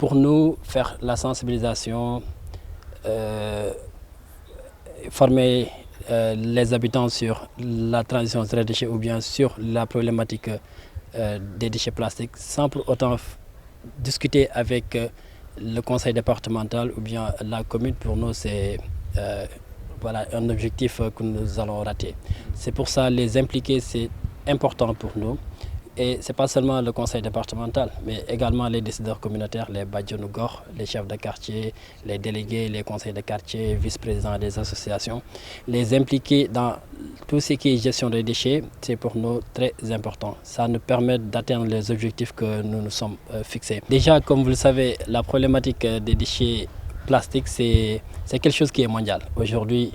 pour nous, faire la sensibilisation, former les habitants sur la transition zéro déchet ou bien sur la problématique des déchets plastiques sans pour autant discuter avec le conseil départemental ou bien la commune. Pour nous, c'est voilà, un objectif que nous allons rater. C'est pour ça les impliquer, c'est important pour nous. Et ce n'est pas seulement le conseil départemental, mais également les décideurs communautaires, les Badjanu Gox, les chefs de quartier, les délégués, les conseils de quartier, vice-présidents des associations. Les impliquer dans tout ce qui est gestion des déchets, c'est pour nous très important. Ça nous permet d'atteindre les objectifs que nous nous sommes fixés. Déjà, comme vous le savez, la problématique des déchets plastiques, c'est quelque chose qui est mondial. Aujourd'hui,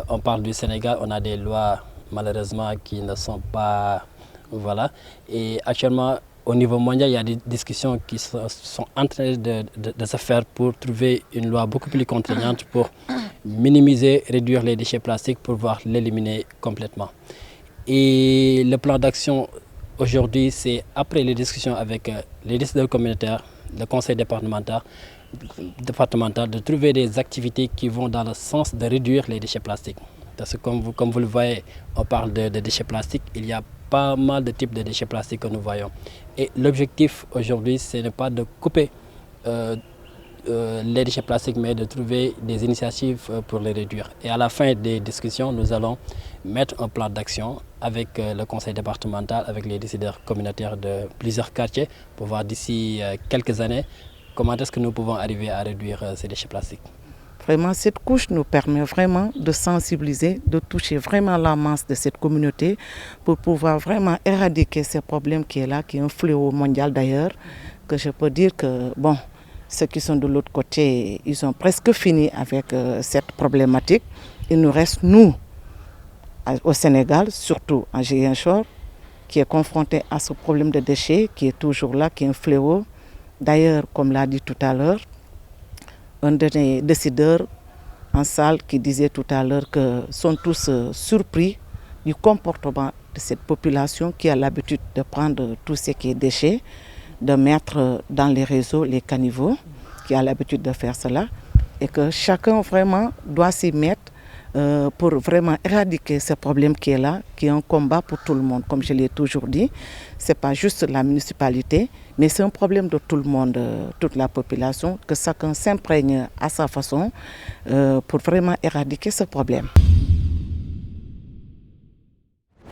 on parle du Sénégal, on a des lois malheureusement qui ne sont pas... Voilà. Et actuellement, au niveau mondial, il y a des discussions qui sont en train de se faire pour trouver une loi beaucoup plus contraignante pour minimiser, réduire les déchets plastiques pour pouvoir l'éliminer complètement. Et le plan d'action aujourd'hui, c'est après les discussions avec les décideurs communautaires, le conseil départemental, de trouver des activités qui vont dans le sens de réduire les déchets plastiques. Parce que comme vous le voyez, on parle de déchets plastiques, il y a pas mal de types de déchets plastiques que nous voyons. Et l'objectif aujourd'hui, ce n'est pas de couper les déchets plastiques, mais de trouver des initiatives pour les réduire. Et à la fin des discussions, nous allons mettre un plan d'action avec le conseil départemental, avec les décideurs communautaires de plusieurs quartiers, pour voir d'ici quelques années comment est-ce que nous pouvons arriver à réduire ces déchets plastiques. Vraiment, cette couche nous permet vraiment de sensibiliser, de toucher vraiment la masse de cette communauté pour pouvoir vraiment éradiquer ce problème qui est là, qui est un fléau mondial d'ailleurs, que je peux dire que, bon, ceux qui sont de l'autre côté, ils ont presque fini avec cette problématique. Il nous reste, nous, au Sénégal, surtout en Ziguinchor, qui est confronté à ce problème de déchets, qui est toujours là, qui est un fléau. D'ailleurs, comme l'a dit tout à l'heure, un des décideurs en salle qui disait tout à l'heure que sont tous surpris du comportement de cette population qui a l'habitude de prendre tout ce qui est déchets, de mettre dans les réseaux les caniveaux, qui a l'habitude de faire cela, et que chacun vraiment doit s'y mettre pour vraiment éradiquer ce problème qui est là, qui est un combat pour tout le monde. Comme je l'ai toujours dit, ce n'est pas juste la municipalité, mais c'est un problème de tout le monde, toute la population, que chacun s'imprègne à sa façon pour vraiment éradiquer ce problème.